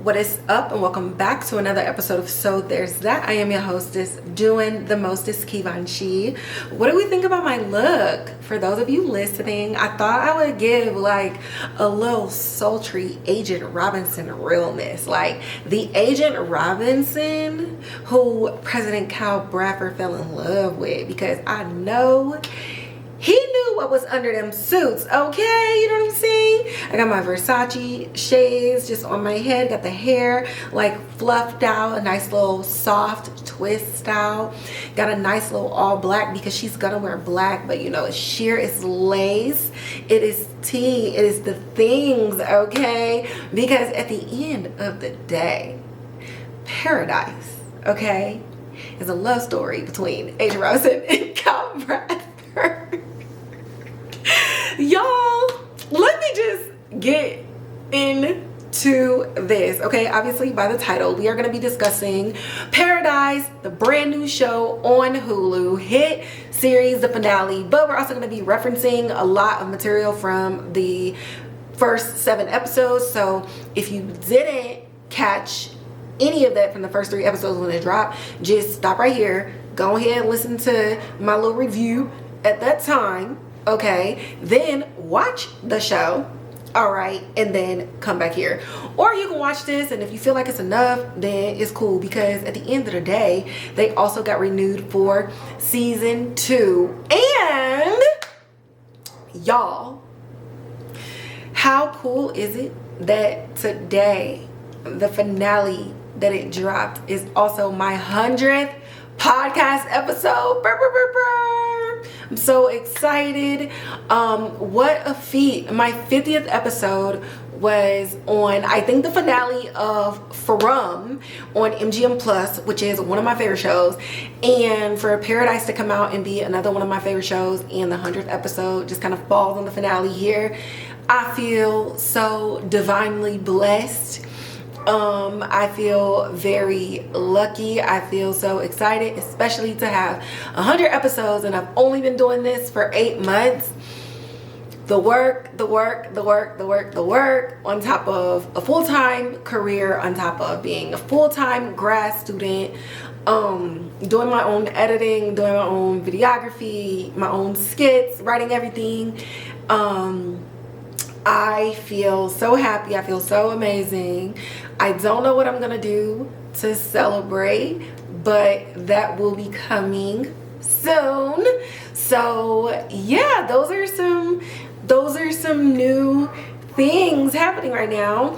What is up, and welcome back to another episode of So There's That. I am your hostess, doing the mostest, Kivanchi. What do we think about my look? For those of you listening, I thought I would give like a little sultry Agent Robinson realness, like the Agent Robinson who President Cal Bradford fell in love with, because I know he knew what was under them suits, okay? You know what I'm saying? I got my Versace shades just on my head. Got the hair like fluffed out, a nice little soft twist style. Got a nice little all black because she's gonna wear black, but you know, it's sheer, it's lace, it is tea, it is the things, okay? Because at the end of the day, Paradise, okay, is a love story between Agent Robinson and Cal Bradford. Y'all, let me just get into this, okay? Obviously, by the title, we are going to be discussing Paradise, the brand new show on Hulu, hit series, the finale, but we're also going to be referencing a lot of material from the first 7 episodes. So if you didn't catch any of that from the first 3 episodes when it dropped, just stop right here, go ahead and listen to my little review at that time, okay? Then watch the show, all right, and then come back here. Or you can watch this, and if you feel like it's enough, then it's cool, because at the end of the day, they also got renewed for season 2. And y'all, how cool is it that today, the finale that it dropped, is also my 100th podcast episode. Brr, brr, brr, brr. I'm so excited. What a feat. My 50th episode was on, I think, the finale of From on MGM Plus, which is one of my favorite shows. And for Paradise to come out and be another one of my favorite shows, and the 100th episode just kind of falls on the finale here, I feel so divinely blessed. I feel very lucky. I feel so excited, especially to have 100 episodes, and I've only been doing this for 8 months. The work, on top of a full-time career, on top of being a full-time grad student, doing my own editing, doing my own videography, my own skits, writing everything. I feel so happy. I feel so amazing. I don't know what I'm gonna do to celebrate, but that will be coming soon. So yeah, those are some new things happening right now.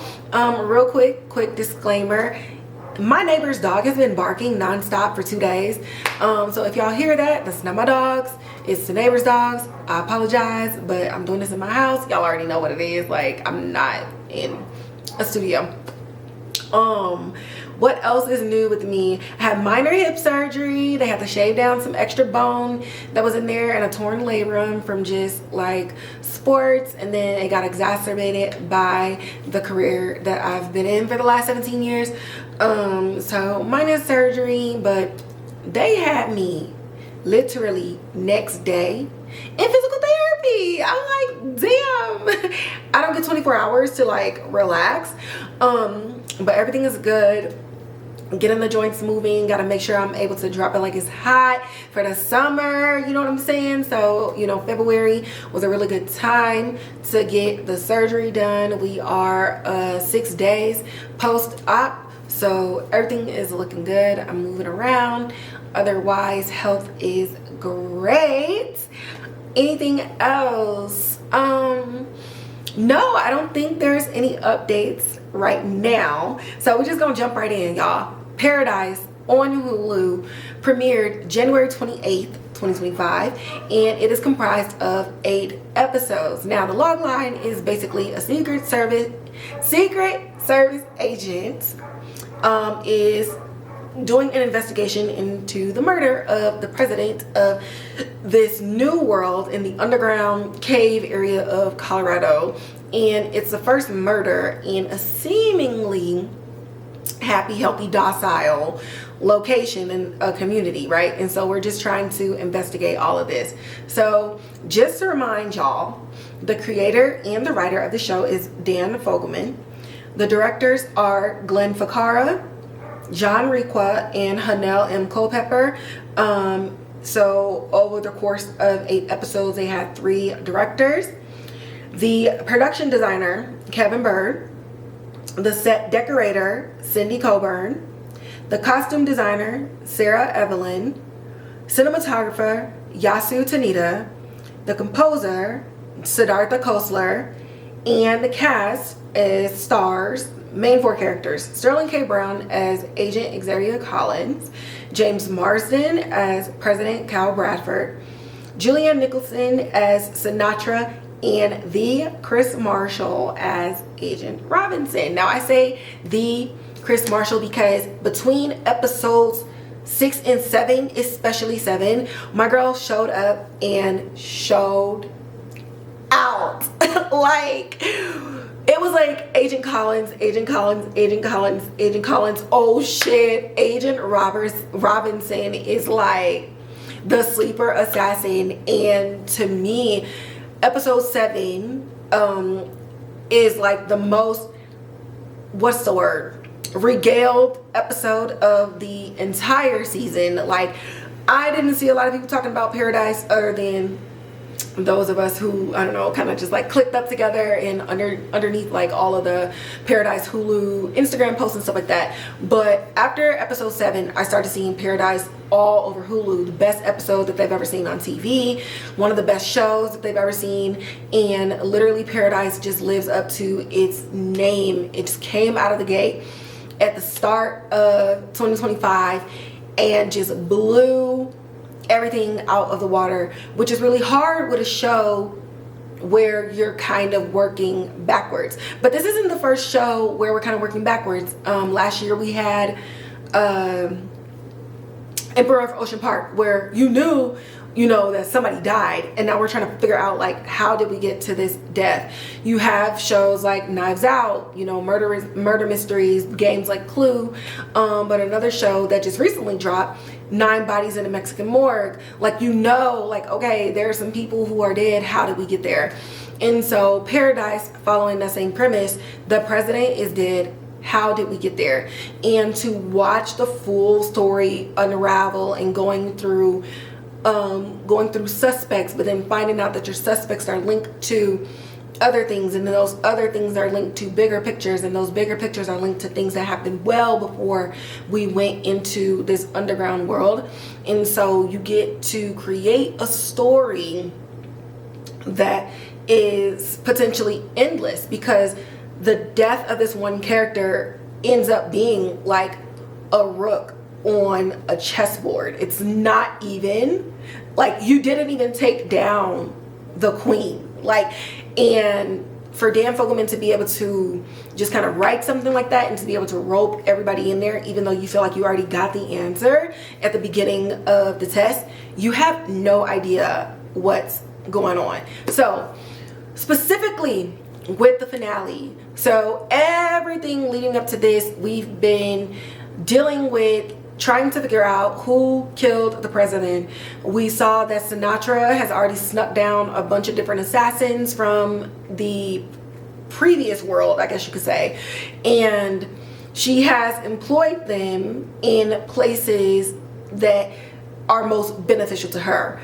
Real quick disclaimer. My neighbor's dog has been barking nonstop for 2 days. So if y'all hear that, that's not my dogs. It's the neighbor's dogs. I apologize, but I'm doing this in my house. Y'all already know what it is. Like, I'm not in a studio. What else is new with me? I had minor hip surgery. They had to shave down some extra bone that was in there, and a torn labrum from just like sports, and then it got exacerbated by the career that I've been in for the last 17 years. So minor surgery, but they had me literally next day in physical therapy. I'm like, damn, I don't get 24 hours to like relax. But everything is good. Getting the joints moving. Gotta make sure I'm able to drop it like it's hot for the summer, you know what I'm saying? So, you know, February was a really good time to get the surgery done. We are 6 days post-op, so everything is looking good. I'm moving around. Otherwise, health is great. Anything else? No, I don't think there's any updates right now. So we're just gonna jump right in, y'all. Paradise on Hulu premiered January 28th, 2025, and it is comprised of 8 episodes. Now, the logline is basically a secret service agent is doing an investigation into the murder of the president of this new world in the underground cave area of Colorado. And it's the first murder in a seemingly happy, healthy, docile location in a community, right? And so we're just trying to investigate all of this. So just to remind y'all, the creator and the writer of the show is Dan Fogelman. The directors are Glenn Ficarra, John Requa, and Hanelle M. Culpepper. So over the course of 8 episodes, they had 3 directors. The production designer, Kevin Bird. The set decorator, Cindy Coburn. The costume designer, Sarah Evelyn. Cinematographer, Yasu Tanida. The composer, Siddhartha Khosler. And the cast is stars, main 4 characters: Sterling K. Brown as Agent Xavier Collins, James Marsden as President Cal Bradford, Julianne Nicholson as Sinatra, and the Krys Marshall as Agent Robinson. Now I say the Krys Marshall because between episodes 6 and 7, especially 7, my girl showed up and showed out. Like, it was like Agent Collins, Agent Collins, Agent Collins, Agent Collins. Oh shit, Agent Robinson is like the sleeper assassin. And to me, episode 7 is like the most, what's the word, regaled episode of the entire season. Like, I didn't see a lot of people talking about Paradise other than those of us who, I don't know, kind of just like clicked up together and underneath like all of the Paradise Hulu Instagram posts and stuff like that. But after episode 7, I started seeing Paradise all over Hulu. The best episode that they've ever seen on TV, one of the best shows that they've ever seen, and literally Paradise just lives up to its name. It just came out of the gate at the start of 2025 and just blew everything out of the water, which is really hard with a show where you're kind of working backwards. But this isn't the first show where we're kind of working backwards. Last year we had Emperor of Ocean Park, where you know that somebody died, and now we're trying to figure out like, how did we get to this death? You have shows like Knives Out, murder mysteries, games like Clue, but another show that just recently dropped, 9 Bodies in a Mexican Morgue. Like, like, okay, there are some people who are dead. How did we get there? And so Paradise, following that same premise, the president is dead. How did we get there? And to watch the full story unravel and going through suspects, but then finding out that your suspects are linked to other things, and then those other things are linked to bigger pictures, and those bigger pictures are linked to things that happened well before we went into this underground world. And so you get to create a story that is potentially endless, because the death of this one character ends up being like a rook on a chessboard. It's not even like, you didn't even take down the queen. Like, and for Dan Fogelman to be able to just kind of write something like that and to be able to rope everybody in there, even though you feel like you already got the answer at the beginning of the test, you have no idea what's going on. So specifically with the finale, so everything leading up to this, we've been dealing with trying to figure out who killed the president. We saw that Sinatra has already snuck down a bunch of different assassins from the previous world, I guess you could say, and she has employed them in places that are most beneficial to her.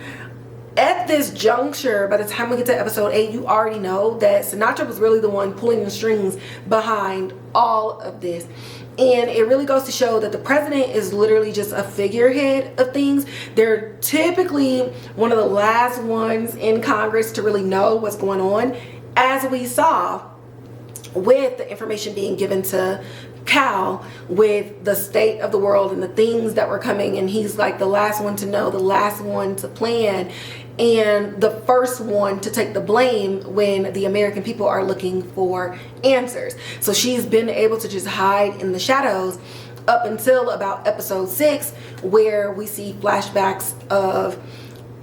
At this juncture, by the time we get to episode 8, you already know that Sinatra was really the one pulling the strings behind all of this. And it really goes to show that the president is literally just a figurehead of things. They're typically one of the last ones in Congress to really know what's going on, as we saw with the information being given to Cal with the state of the world and the things that were coming. And he's like the last one to know, the last one to plan, and the first one to take the blame when the American people are looking for answers. So she's been able to just hide in the shadows up until about episode 6, where we see flashbacks of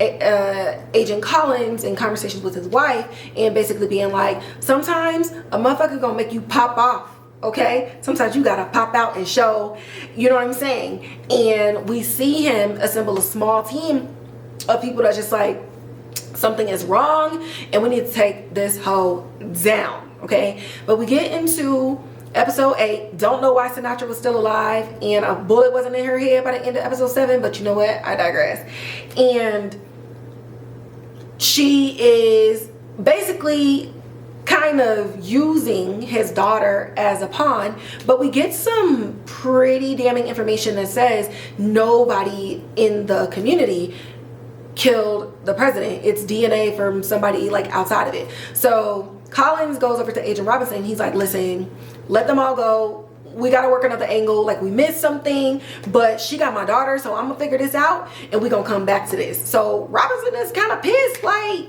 Agent Collins in conversations with his wife, and basically being like, sometimes a motherfucker gonna make you pop off. Okay, sometimes you gotta pop out and show, you know what I'm saying? And we see him assemble a small team of people that just like, something is wrong and we need to take this hoe down. Okay, but we get into Episode 8, don't know why Sinatra was still alive and a bullet wasn't in her head by the end of episode 7, but you know what, I digress. And she is basically kind of using his daughter as a pawn, but we get some pretty damning information that says nobody in the community killed the president. It's DNA from somebody like outside of it. So Collins goes over to Agent Robinson. He's like, listen, let them all go. We got to work another angle. Like, we missed something, but she got my daughter, so I'm gonna figure this out and we're gonna come back to this. So Robinson is kind of pissed, like,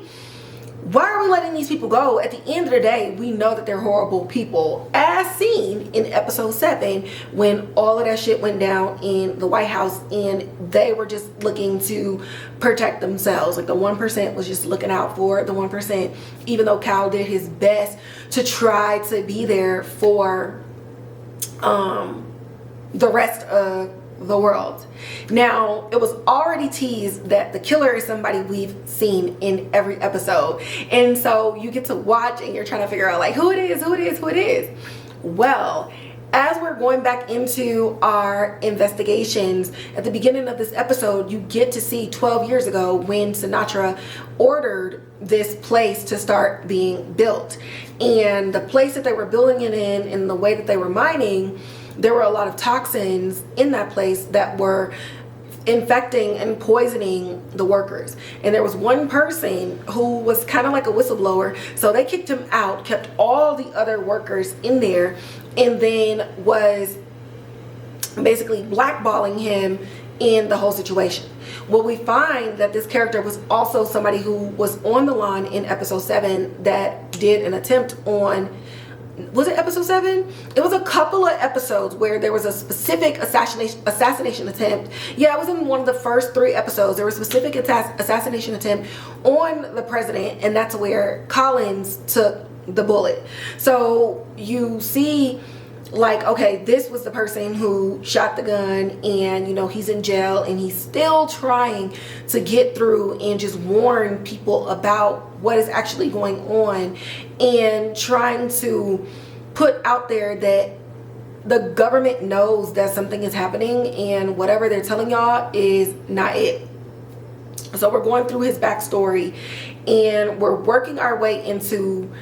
why are we letting these people go? At the end of the day, we know that they're horrible people, as seen in episode 7 when all of that shit went down in the White House and they were just looking to protect themselves. Like, the 1% was just looking out for the 1%, even though Cal did his best to try to be there for the rest of the world. Now, it was already teased that the killer is somebody we've seen in every episode, and so you get to watch and you're trying to figure out like who it is. Well, as we're going back into our investigations, at the beginning of this episode you get to see 12 years ago when Sinatra ordered this place to start being built, and the place that they were building it in and the way that they were mining, there were a lot of toxins in that place that were infecting and poisoning the workers. And there was one person who was kind of like a whistleblower, so they kicked him out, kept all the other workers in there, and then was basically blackballing him in the whole situation. Well, we find that this character was also somebody who was on the line in episode 7 that did an attempt on, was it episode 7? It was a couple of episodes where there was a specific assassination attempt. Yeah, it was in one of the first 3 episodes. There was a specific assassination attempt on the president, and that's where Collins took the bullet. So you see, like, okay, this was the person who shot the gun, and you know, he's in jail and he's still trying to get through and just warn people about what is actually going on, and trying to put out there that the government knows that something is happening and whatever they're telling y'all is not it. So we're going through his backstory and we're working our way into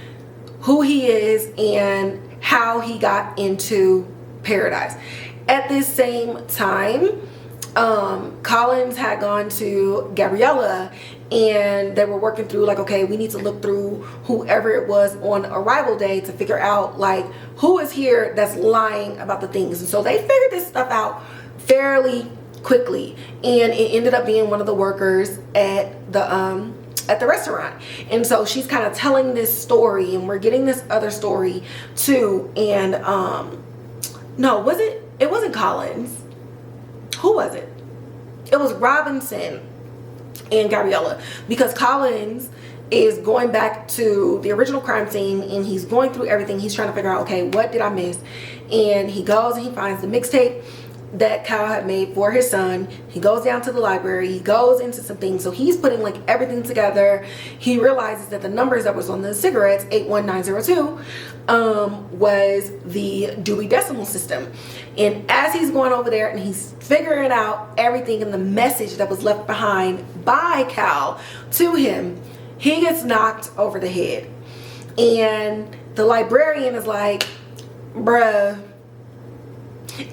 who he is and how he got into paradise. At this same time, Collins had gone to Gabriella and they were working through like, okay, we need to look through whoever it was on arrival day to figure out like who is here that's lying about the things. And so they figured this stuff out fairly quickly, and it ended up being one of the workers at the restaurant. And so she's kind of telling this story and we're getting this other story too. And no, it wasn't Collins. Who was it? It was Robinson and Gabriella, because Collins is going back to the original crime scene and he's going through everything. He's trying to figure out, okay, what did I miss? And he goes and he finds the mixtape that Cal had made for his son. He goes down to the library, he goes into some things, so he's putting like everything together. He realizes that the numbers that was on the cigarettes, 81902, was the Dewey Decimal System. And as he's going over there and he's figuring out everything and the message that was left behind by Cal to him, he gets knocked over the head. And the librarian is like, bruh,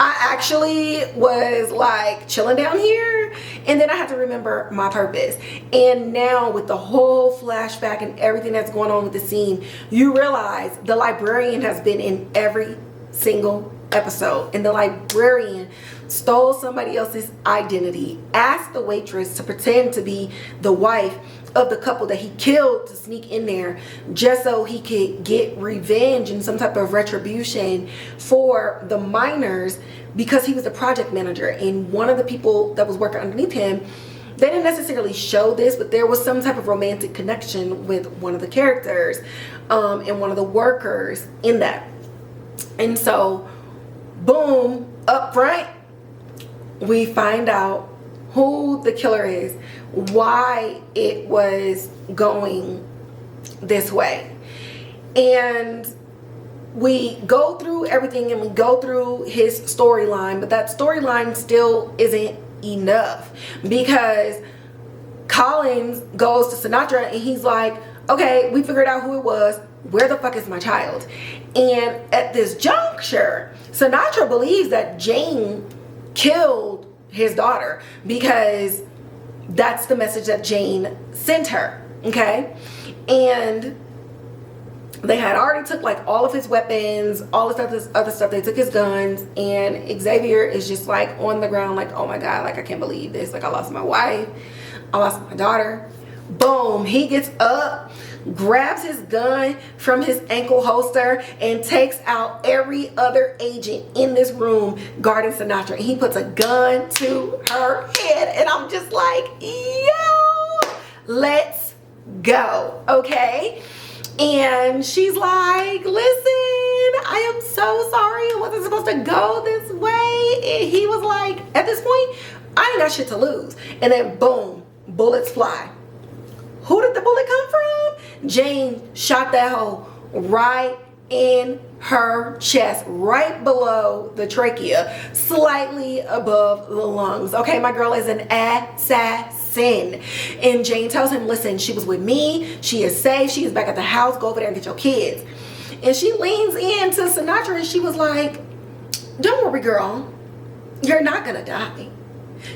I actually was like chilling down here, and then I had to remember my purpose. And now with the whole flashback and everything that's going on with the scene, you realize the librarian has been in every single episode, and the librarian stole somebody else's identity, asked the waitress to pretend to be the wife of the couple that he killed to sneak in there just so he could get revenge and some type of retribution for the miners, because he was the project manager. And one of the people that was working underneath him, they didn't necessarily show this, but there was some type of romantic connection with one of the characters and one of the workers in that. And so boom, up front we find out who the killer is, why it was going this way. And we go through everything and we go through his storyline, but that storyline still isn't enough, because Collins goes to Sinatra and he's like, okay, we figured out who it was. Where the fuck is my child? And at this juncture, Sinatra believes that Jane killed his daughter, because that's the message that Jane sent her. Okay, and they had already took like all of his weapons, all this other stuff. They took his guns, and Xavier is just like on the ground like, oh my god, like I can't believe this, like I lost my wife, I lost my daughter. Boom, he gets up, grabs his gun from his ankle holster, and takes out every other agent in this room guarding Sinatra, and he puts a gun to her head. And I'm just like, yo, let's go. Okay, and she's like, listen, I am so sorry, it wasn't supposed to go this way. And he was like, at this point, I ain't got shit to lose. And then boom, bullets fly. Who did the bullet come from? Jane shot that hoe right in her chest, right below the trachea, slightly above the lungs. Okay, my girl is an assassin. And Jane tells him, listen, she was with me, she is safe, she is back at the house, go over there and get your kids. And she leans into Sinatra and she was like, don't worry, girl, you're not gonna die.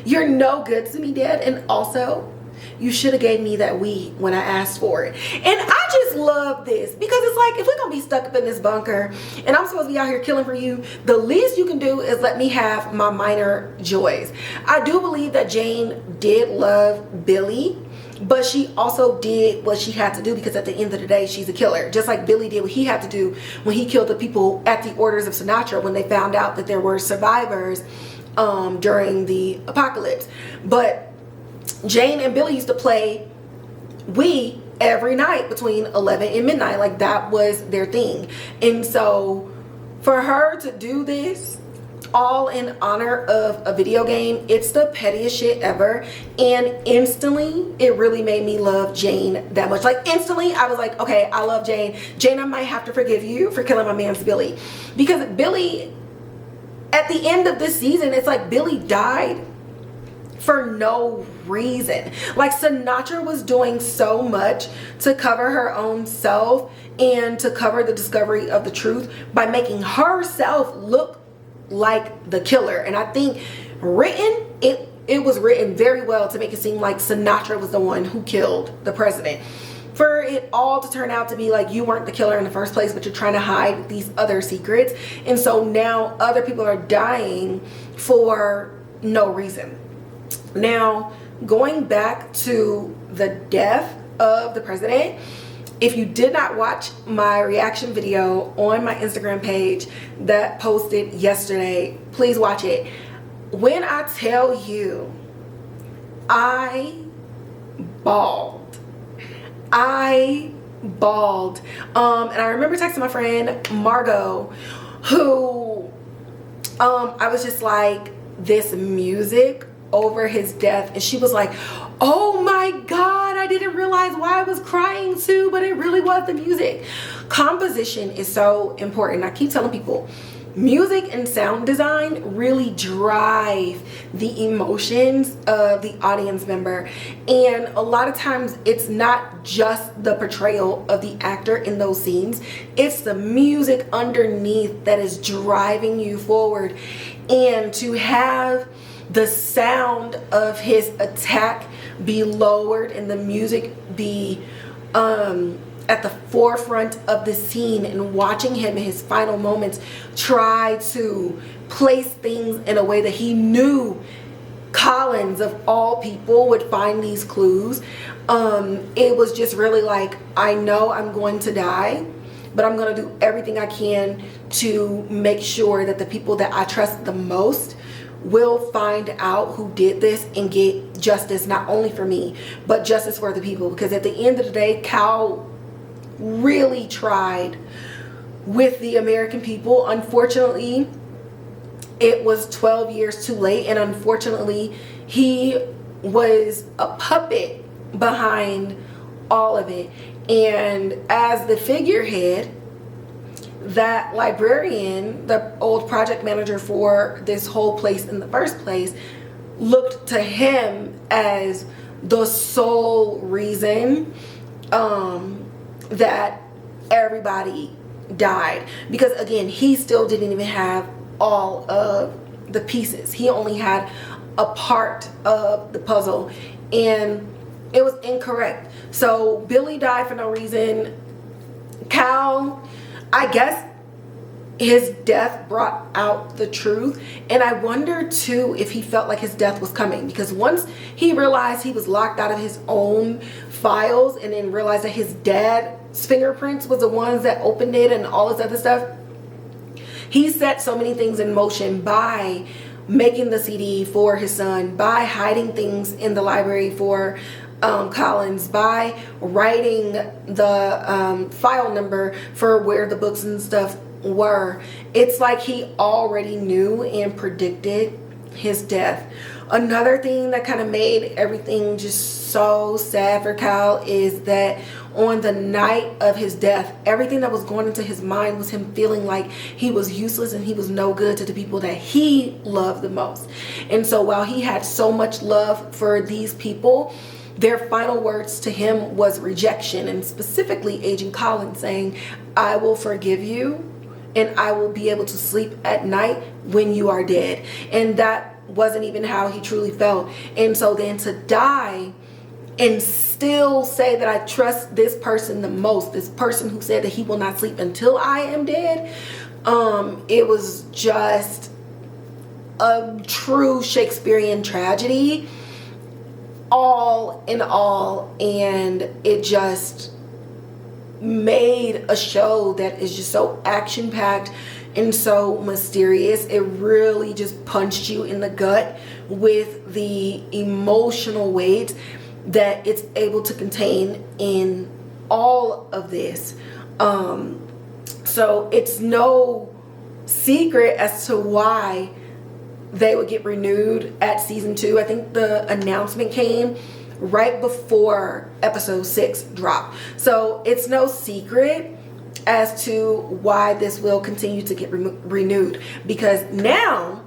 You're no good to me, Dad, and also you should have gave me that weed when I asked for it. And I just love this, because it's like, if we're gonna be stuck up in this bunker and I'm supposed to be out here killing for you, the least you can do is let me have my minor joys. I do believe that Jane did love Billy, but she also did what she had to do, because at the end of the day, she's a killer. Just like Billy did what he had to do when he killed the people at the orders of Sinatra when they found out that there were survivors during the apocalypse. But Jane and Billy used to play Wii every night between 11 and midnight. Like, that was their thing. And so for her to do this all in honor of a video game, it's the pettiest shit ever. And instantly it really made me love Jane that much. Like, instantly I was like, okay, I love Jane. Jane, I might have to forgive you for killing my man's Billy, because Billy, at the end of this season, it's like Billy died for no reason. Like, Sinatra was doing so much to cover her own self and to cover the discovery of the truth by making herself look like the killer. And I think it was written very well to make it seem like Sinatra was the one who killed the president. For it all to turn out to be like, you weren't the killer in the first place, but you're trying to hide these other secrets. And so now other people are dying for no reason. Now, going back to the death of the president, if you did not watch my reaction video on my Instagram page that posted yesterday, please watch it. When I tell you, I bawled. And I remember texting my friend Margot, who I was just like, this music over his death, and she was like, oh my god, I didn't realize why I was crying too, but it really was the music. Composition is so important. I keep telling people, music and sound design really drive the emotions of the audience member, and a lot of times it's not just the portrayal of the actor in those scenes, it's the music underneath that is driving you forward. And to have the sound of his attack be lowered and the music be at the forefront of the scene, and watching him in his final moments try to place things in a way that he knew Collins of all people would find these clues, it was just really like, I know I'm going to die, but I'm going to do everything I can to make sure that the people that I trust the most will find out who did this and get justice, not only for me, but justice for the people. Because at the end of the day, Cal really tried with the American people. Unfortunately, it was 12 years too late, and unfortunately, he was a puppet behind all of it. And as the figurehead, that librarian, the old project manager for this whole place in the first place, looked to him as the sole reason that everybody died. Because again, he still didn't even have all of the pieces. He only had a part of the puzzle, and it was incorrect. So Billy died for no reason. Cal, I guess his death brought out the truth, and I wonder too if he felt like his death was coming, because once he realized he was locked out of his own files and then realized that his dad's fingerprints was the ones that opened it and all this other stuff, he set so many things in motion by making the CD for his son, by hiding things in the library for Collins, by writing the file number for where the books and stuff were. It's like he already knew and predicted his death. Another thing that kind of made everything just so sad for Cal is that on the night of his death, everything that was going into his mind was him feeling like he was useless and he was no good to the people that he loved the most. And so while he had so much love for these people, their final words to him was rejection, and specifically Agent Collins saying, "I will forgive you and I will be able to sleep at night when you are dead." And that wasn't even how he truly felt. And so then to die and still say that I trust this person the most, this person who said that he will not sleep until I am dead, it was just a true Shakespearean tragedy, all in all. And it just made a show that is just so action-packed and so mysterious. It really just punched you in the gut with the emotional weight that it's able to contain in all of this. So it's no secret as to why they would get renewed at season 2. I think the announcement came right before episode 6 dropped. So it's no secret as to why this will continue to get renewed, because now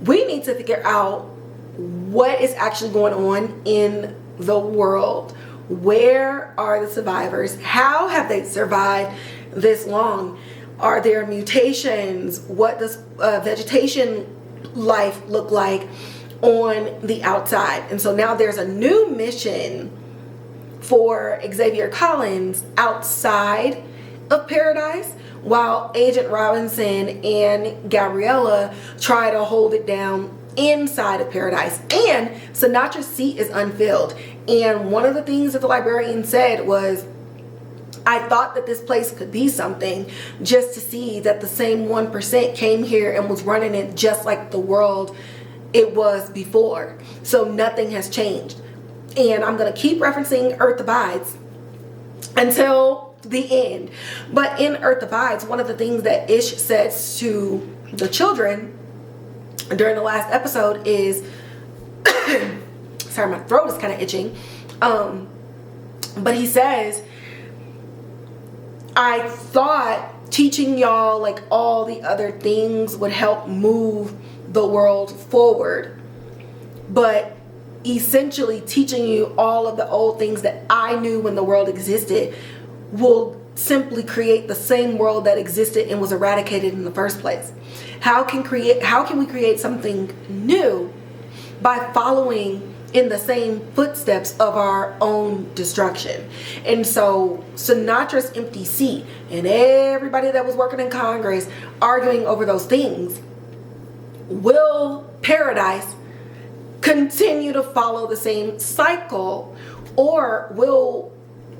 we need to figure out what is actually going on in the world. Where are the survivors? How have they survived this long? Are there mutations? What does vegetation life look like on the outside? And so now there's a new mission for Xavier Collins outside of Paradise, while Agent Robinson and Gabriella try to hold it down inside of Paradise. And Sinatra's seat is unfilled. And one of the things that the librarian said was, "I thought that this place could be something, just to see that the same 1% came here and was running it just like the world it was before. So nothing has changed." And I'm going to keep referencing Earth Abides until the end. But in Earth Abides, one of the things that Ish says to the children during the last episode is sorry, my throat is kind of itching. But he says, "I thought teaching y'all like all the other things would help move the world forward, but essentially teaching you all of the old things that I knew when the world existed will simply create the same world that existed and was eradicated in the first place. How can we create something new by following in the same footsteps of our own destruction?" And so Sinatra's empty seat and everybody that was working in Congress arguing over those things, will Paradise continue to follow the same cycle, or will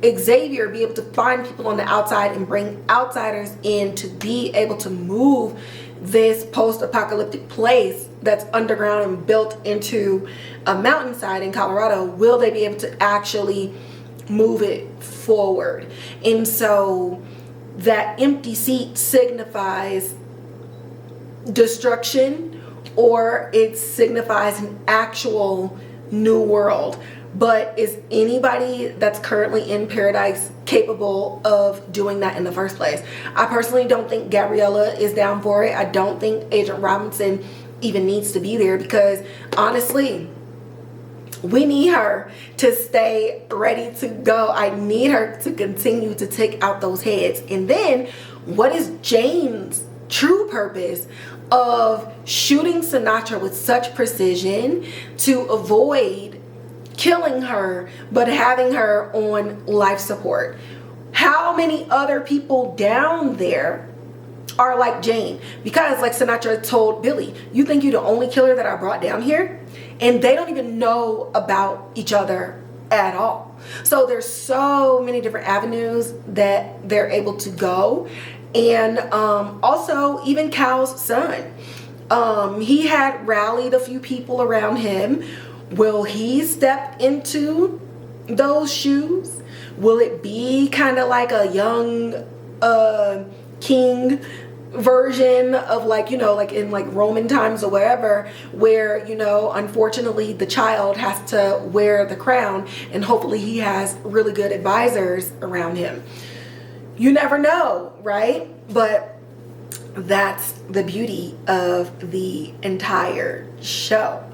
Xavier be able to find people on the outside and bring outsiders in to be able to move this post-apocalyptic place that's underground and built into a mountainside in Colorado? Will they be able to actually move it forward? And so that empty seat signifies destruction, or it signifies an actual new world. but is anybody that's currently in Paradise capable of doing that in the first place? I personally don't think Gabriella is down for it. I don't think Agent Robinson even needs to be there, because honestly, we need her to stay ready to go. I need her to continue to take out those heads. And then what is Jane's true purpose of shooting Sinatra with such precision to avoid killing her but having her on life support? How many other people down there are like Jane? Because like Sinatra told Billy, you think you're the only killer that I brought down here? And they don't even know about each other at all. So there's so many different avenues that they're able to go. And also even Cal's son, he had rallied a few people around him. Will he step into those shoes? Will it be kind of like a young king version of, like, you know, like in like Roman times or wherever, where, you know, unfortunately the child has to wear the crown, and hopefully he has really good advisors around him? You never know, right? But that's the beauty of the entire show.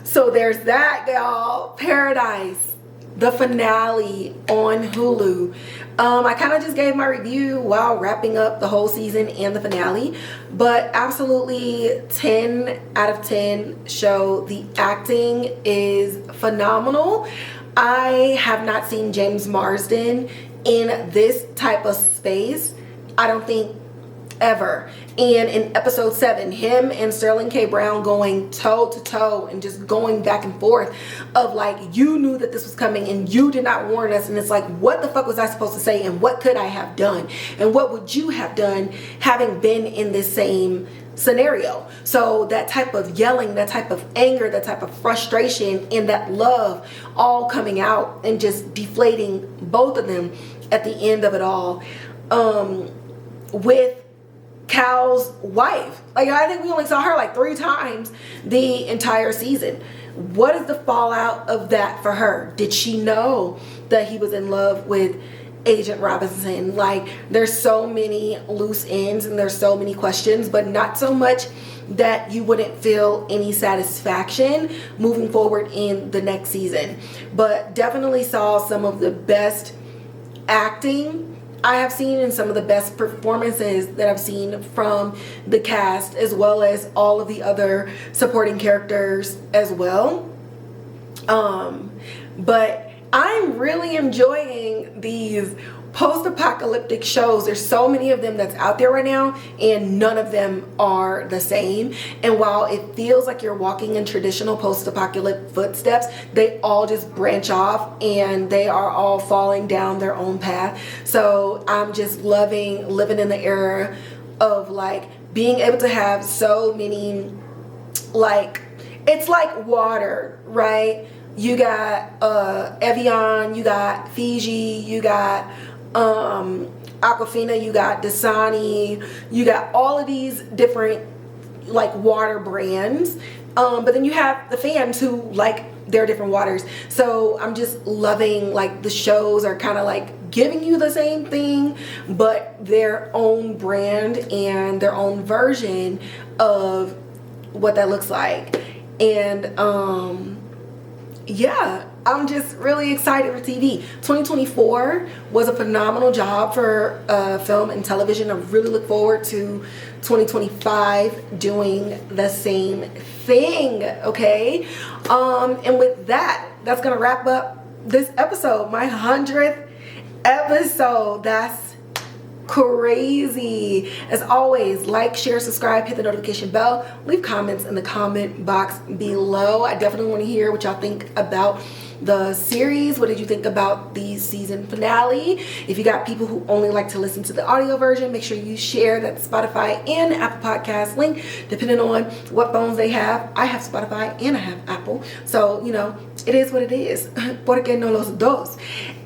So there's that, y'all. Paradise, the finale on Hulu. I kind of just gave my review while wrapping up the whole season and the finale, but absolutely 10 out of 10 show. The acting is phenomenal. I have not seen James Marsden in this type of space, I don't think, ever. And in episode 7, him and Sterling K. Brown going toe to toe and just going back and forth of like, you knew that this was coming and you did not warn us. And it's like, what the fuck was I supposed to say? And what could I have done? And what would you have done having been in this same scenario? So that type of yelling, that type of anger, that type of frustration, and that love all coming out and just deflating both of them at the end of it all. With Cal's wife, like, I think we only saw her like 3 times the entire season. What is the fallout of that for her? Did she know that he was in love with Agent Robinson? Like, there's so many loose ends and there's so many questions, but not so much that you wouldn't feel any satisfaction moving forward in the next season. But definitely saw some of the best acting I have seen and some of the best performances that I've seen from the cast, as well as all of the other supporting characters as well. But I'm really enjoying these post-apocalyptic shows. There's so many of them that's out there right now, and none of them are the same. And while it feels like you're walking in traditional post-apocalyptic footsteps, they all just branch off and they are all falling down their own path. So I'm just loving living in the era of like being able to have so many, like, it's like water, right? You got Evian, you got Fiji, you got Aquafina, you got Dasani, you got all of these different like water brands, but then you have the fans who like their different waters. So I'm just loving, like, the shows are kind of like giving you the same thing but their own brand and their own version of what that looks like. And yeah, I'm just really excited for TV. 2024 was a phenomenal job for film and television. I really look forward to 2025 doing the same thing, okay? And with that, that's gonna wrap up this episode, my 100th episode. That's crazy. As always, like, share, subscribe, hit the notification bell, leave comments in the comment box below. I definitely want to hear what y'all think about the series. What did you think about the season finale? If you got people who only like to listen to the audio version, make sure you share that Spotify and Apple Podcast link, depending on what phones they have. I have Spotify and I have Apple, so you know, it is what it is. Porque no los dos.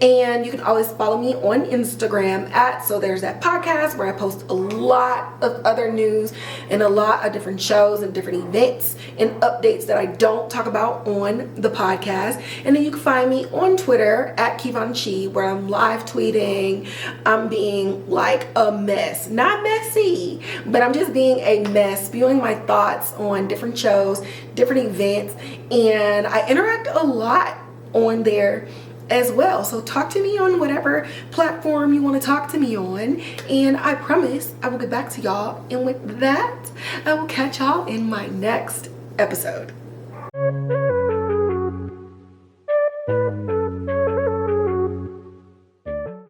And you can always follow me on Instagram at So There's That Podcast, where I post a lot of other news and a lot of different shows and different events and updates that I don't talk about on the podcast. And then you can find me on Twitter at KivonChi, where I'm live tweeting. I'm being like a mess. Not messy, but I'm just being a mess, spewing my thoughts on different shows, different events, and I interact a lot on there as well. So talk to me on whatever platform you want to talk to me on, and I promise I will get back to y'all. And with that, I will catch y'all in my next episode.